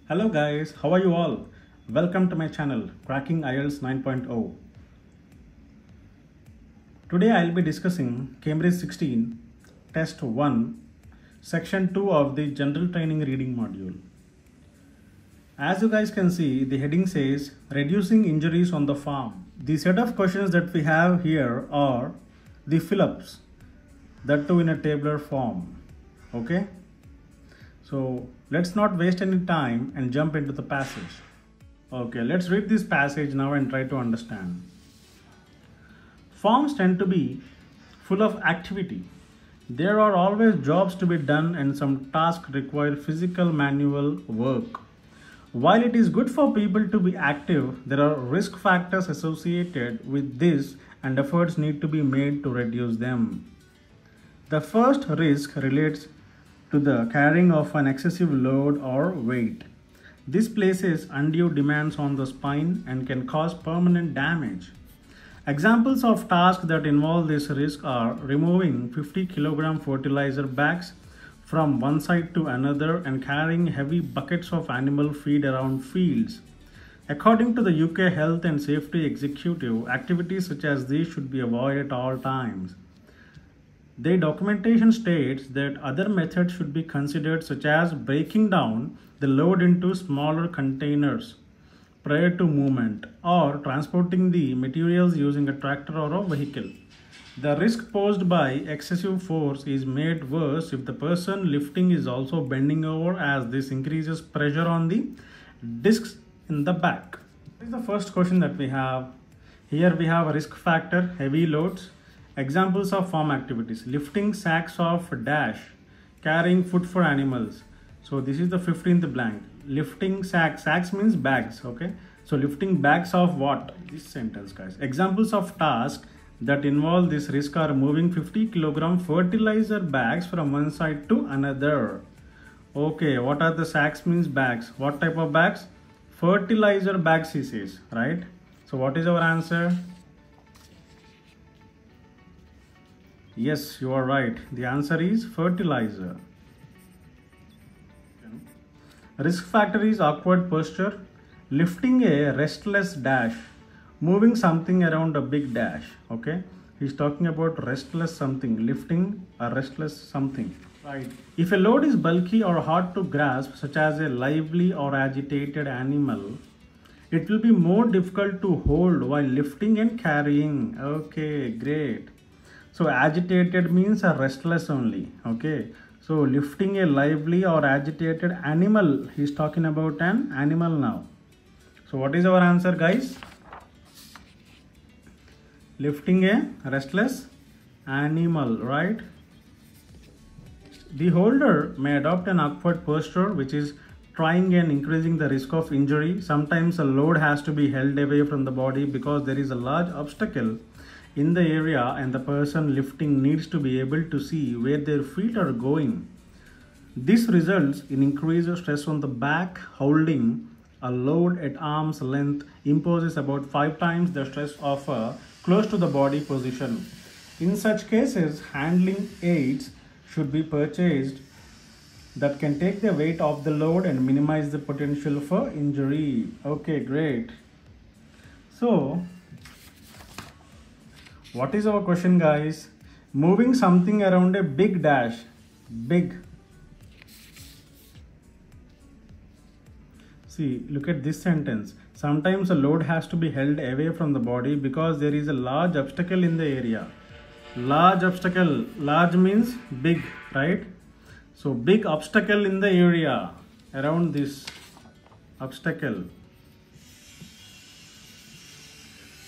Hello guys, how are you all? Welcome to my channel, Cracking IELTS 9.0. Today I'll be discussing Cambridge 16 Test 1, Section 2 of the General Training Reading module. As you guys can see, the heading says, Reducing Injuries on the Farm. The set of questions that we have here are the fill-ups, that too in a tabular form. Okay? So let's not waste any time and jump into the passage. Okay, let's read this passage now and try to understand. Farms tend to be full of activity. There are always jobs to be done and some tasks require physical manual work. While it is good for people to be active, there are risk factors associated with this and efforts need to be made to reduce them. The first risk relates to the carrying of an excessive load or weight. This places undue demands on the spine and can cause permanent damage. Examples of tasks that involve this risk are removing 50 kg fertilizer bags from one side to another and carrying heavy buckets of animal feed around fields. According to the UK Health and Safety Executive, activities such as these should be avoided at all times. The documentation states that other methods should be considered, such as breaking down the load into smaller containers prior to movement or transporting the materials using a tractor or a vehicle. The risk posed by excessive force is made worse if the person lifting is also bending over, as this increases pressure on the discs in the back. This is the first question that we have. Here we have a risk factor, heavy loads. Examples of farm activities: lifting sacks of dash, carrying food for animals. So this is the 15th blank. Lifting sacks means bags, okay? So lifting bags of what? This sentence, guys. Examples of tasks that involve this risk are moving 50 kg fertilizer bags from one side to another. Okay, what are the sacks means bags? What type of bags? Fertilizer bags, he says, right? So what is our answer? Yes, you are right. The answer is fertilizer. Risk factor is awkward posture, lifting a restless dash, moving something around a big dash. Okay, he's talking about restless something, lifting a restless something. Right. If a load is bulky or hard to grasp, such as a lively or agitated animal, it will be more difficult to hold while lifting and carrying. Okay, great. So agitated means a restless only. Okay. So lifting a lively or agitated animal. He's talking about an animal now. So what is our answer, guys? Lifting a restless animal, right? The holder may adopt an awkward posture, which is trying and increasing the risk of injury. Sometimes a load has to be held away from the body because there is a large obstacle in the area and the person lifting needs to be able to see where their feet are going. This results in increased stress on the back. Holding a load at arm's length imposes about 5 times the stress of a close to the body position. In such cases, handling aids should be purchased that can take the weight of the load and minimize the potential for injury. Okay, great. So what is our question, guys? Moving something around a big dash. Big. See, look at this sentence. Sometimes a load has to be held away from the body because there is a large obstacle in the area. Large obstacle. Large means big, right? So big obstacle in the area around this obstacle.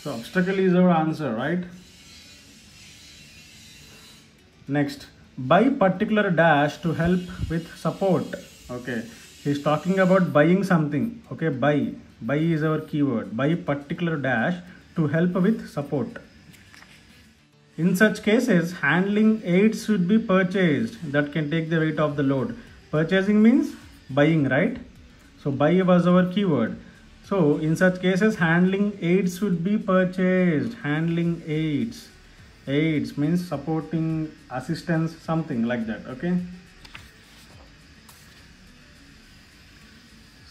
So obstacle is our answer, right? Next, buy particular dash to help with support. Okay, he's talking about buying something. Okay, buy is our keyword. Buy particular dash to help with support. In such cases, handling aids should be purchased that can take the weight of the load. Purchasing means buying, right? So buy was our keyword. So in such cases, handling aids should be purchased. Handling aids. Aids means supporting, assistance, something like that. Okay.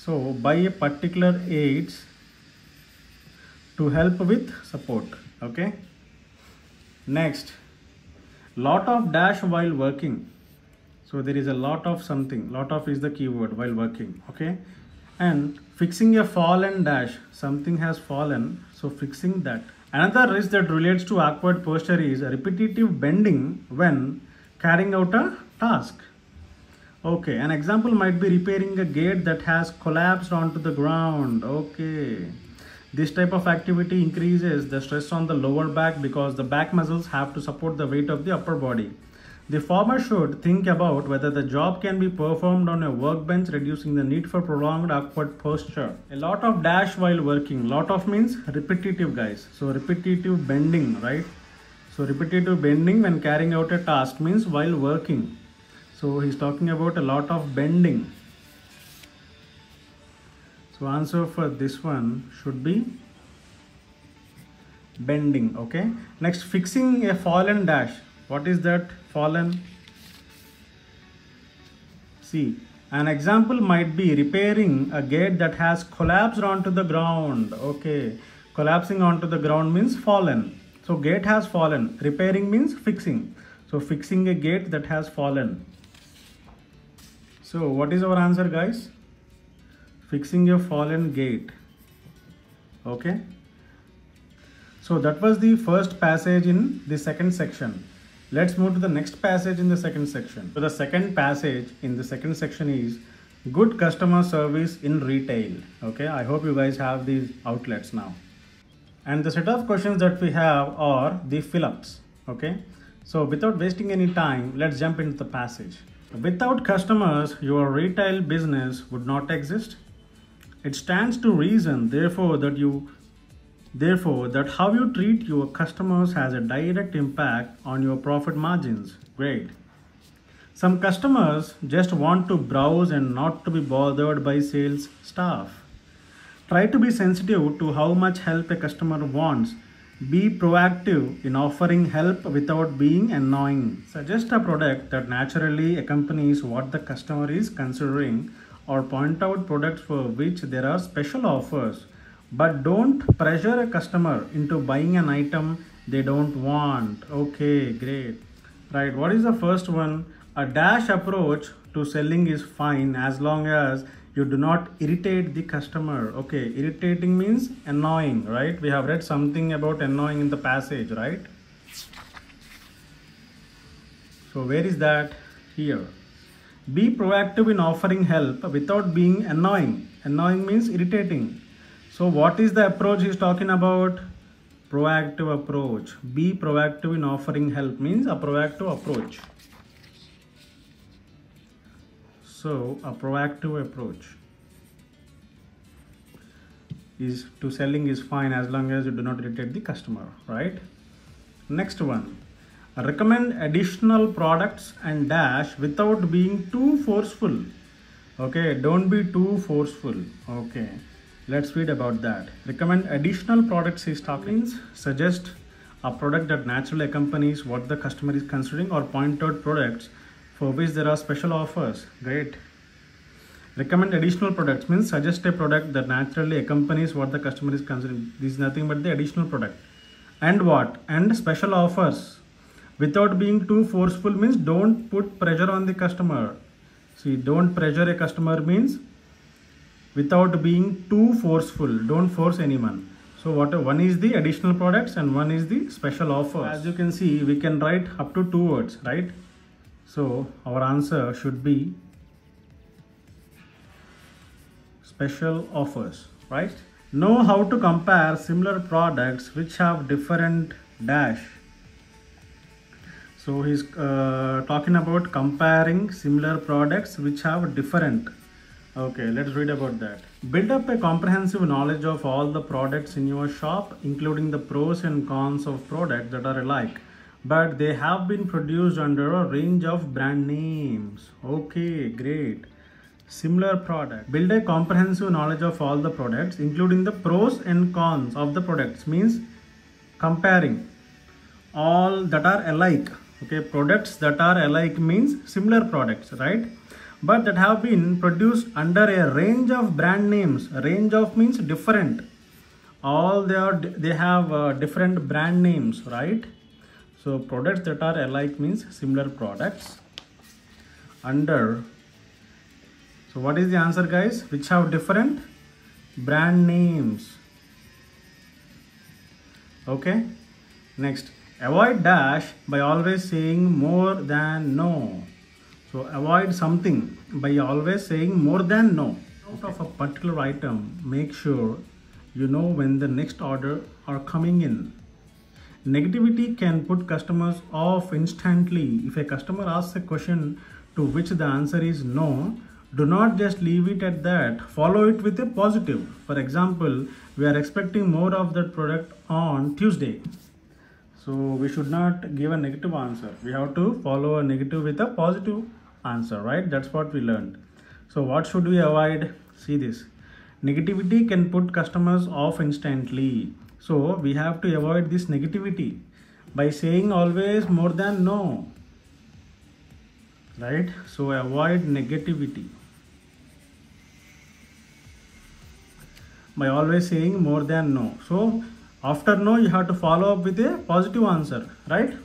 So buy a particular aids to help with support. Okay. Next, lot of dash while working. So there is a lot of something. Lot of is the keyword while working. Okay. And fixing a fallen dash. Something has fallen. So fixing that. Another risk that relates to awkward posture is repetitive bending when carrying out a task. Okay, an example might be repairing a gate that has collapsed onto the ground. Okay. This type of activity increases the stress on the lower back because the back muscles have to support the weight of the upper body. The farmer should think about whether the job can be performed on a workbench, reducing the need for prolonged awkward posture. A lot of dash while working. Lot of means repetitive, guys. So repetitive bending, right? So repetitive bending when carrying out a task means while working. So he's talking about a lot of bending. So answer for this one should be bending. Okay. Next, fixing a fallen dash. What is that? Fallen. See, an example might be repairing a gate that has collapsed onto the ground. Okay, collapsing onto the ground means fallen. So gate has fallen. Repairing means fixing. So fixing a gate that has fallen. So what is our answer, guys? Fixing a fallen gate. Okay. So that was the first passage in the second section. Let's move to the next passage in the second section. So the second passage in the second section is good customer service in retail. Okay, I hope you guys have these outlets now. And the set of questions that we have are the fill-ups. Okay, so without wasting any time, let's jump into the passage. Without customers, your retail business would not exist. It stands to reason, therefore, that how you treat your customers has a direct impact on your profit margins. Great. Some customers just want to browse and not to be bothered by sales staff. Try to be sensitive to how much help a customer wants. Be proactive in offering help without being annoying. Suggest a product that naturally accompanies what the customer is considering, or point out products for which there are special offers. But don't pressure a customer into buying an item they don't want. Okay, great. Right, what is the first one? A dash approach to selling is fine as long as you do not irritate the customer. Okay, irritating means annoying, right? We have read something about annoying in the passage, right? So where is that? Here. Be proactive in offering help without being annoying. Annoying means irritating. So what is the approach he's talking about? Proactive approach. Be proactive in offering help means a proactive approach. So a proactive approach is to selling is fine as long as you do not irritate the customer, right? Next one. Recommend additional products and dash without being too forceful. Okay, don't be too forceful. Okay. Let's read about that. Recommend additional products is talking means suggest a product that naturally accompanies what the customer is considering, or point out products for which there are special offers. Great. Recommend additional products means suggest a product that naturally accompanies what the customer is considering. This is nothing but the additional product. And what? And special offers. Without being too forceful means don't put pressure on the customer. See, don't pressure a customer means without being too forceful. Don't force anyone. So one is the additional products and one is the special offers. As you can see, we can write up to 2 words, right? So our answer should be special offers, right? Know how to compare similar products which have different dash. So he's talking about comparing similar products which have different. Okay, let's read about that. Build up a comprehensive knowledge of all the products in your shop, including the pros and cons of products that are alike, but they have been produced under a range of brand names. Okay, great. Similar product. Build a comprehensive knowledge of all the products, including the pros and cons of the products, means comparing all that are alike. Okay, products that are alike means similar products, right? but that have been produced under a range of brand names. Range of means different. All they have different brand names, right? So products that are alike means similar products under. So what is the answer, guys? Which have different brand names. Okay, next, avoid dash by always saying more than no. So avoid something by always saying more than no. Out of a particular item, make sure you know when the next order are coming in. Negativity can put customers off instantly. If a customer asks a question to which the answer is no, do not just leave it at that. Follow it with a positive. For example, we are expecting more of that product on Tuesday. So we should not give a negative answer. We have to follow a negative with a positive answer, right? That's what we learned. So what should we avoid? See this. Negativity can put customers off instantly. So we have to avoid this negativity by saying always more than no. Right? So avoid negativity by always saying more than no. So after no, you have to follow up with a positive answer, right?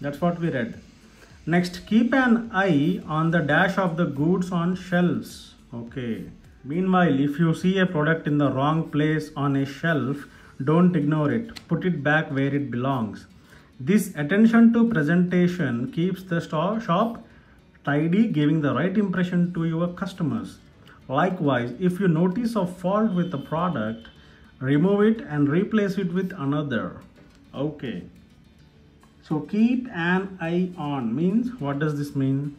That's what we read. Next, keep an eye on the dash of the goods on shelves. Okay. Meanwhile, if you see a product in the wrong place on a shelf, don't ignore it. Put it back where it belongs. This attention to presentation keeps the shop tidy, giving the right impression to your customers. Likewise, if you notice a fault with the product, remove it and replace it with another. Okay. So keep an eye on means, what does this mean?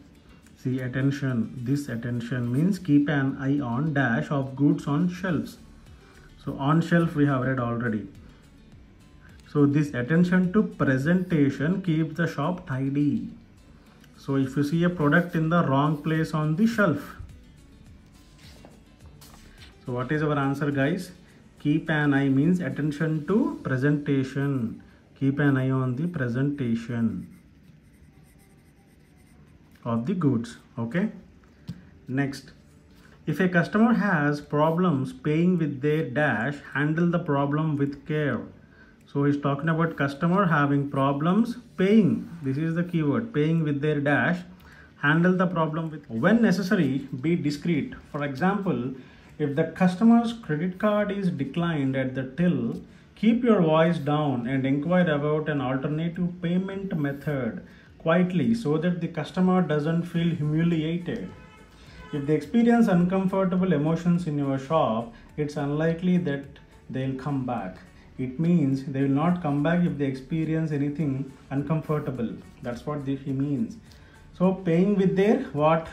See, attention. This attention means keep an eye on dash of goods on shelves. So on shelf we have read already. So this attention to presentation keeps the shop tidy. So if you see a product in the wrong place on the shelf. So what is our answer, guys? Keep an eye means attention to presentation. Keep an eye on the presentation of the goods. Okay. Next, if a customer has problems paying with their dash, handle the problem with care. So he's talking about customer having problems paying. This is the keyword, paying with their dash. Handle the problem with, when necessary, be discreet. For example, if the customer's credit card is declined at the till, keep your voice down and inquire about an alternative payment method quietly so that the customer doesn't feel humiliated. If they experience uncomfortable emotions in your shop, it's unlikely that they'll come back. It means they will not come back if they experience anything uncomfortable. That's what he means. So paying with their what?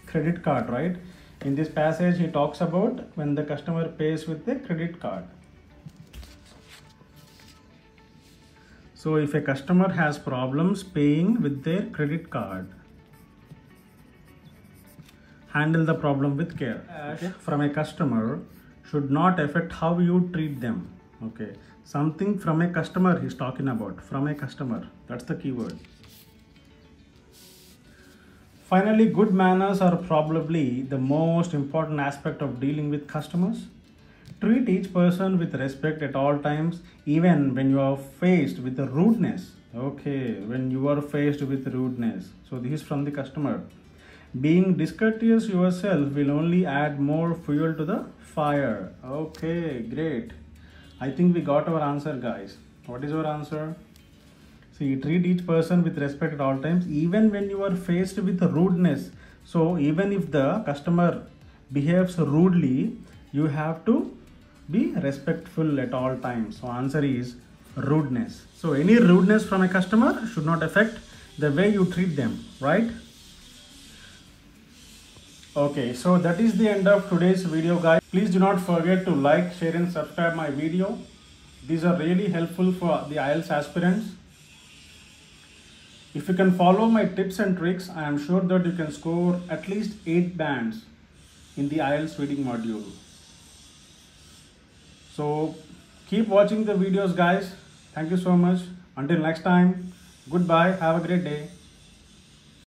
Credit card, right? In this passage, he talks about when the customer pays with the credit card. So if a customer has problems paying with their credit card, handle the problem with care. Cash from a customer should not affect how you treat them. Okay, something from a customer he's talking about. From a customer, that's the keyword. Finally, good manners are probably the most important aspect of dealing with customers. Treat each person with respect at all times, even when you are faced with the rudeness. Okay, when you are faced with rudeness. So this is from the customer. Being discourteous yourself will only add more fuel to the fire. Okay, great. I think we got our answer, guys. What is our answer? See, treat each person with respect at all times, even when you are faced with rudeness. So even if the customer behaves rudely, you have to be respectful at all times. So answer is rudeness. So any rudeness from a customer should not affect the way you treat them, right? Okay, so that is the end of today's video, guys. Please do not forget to like, share and subscribe my video. These are really helpful for the IELTS aspirants. If you can follow my tips and tricks, I am sure that you can score at least 8 bands in the IELTS reading module. So keep watching the videos, guys. Thank you so much. Until next time, goodbye. Have a great day.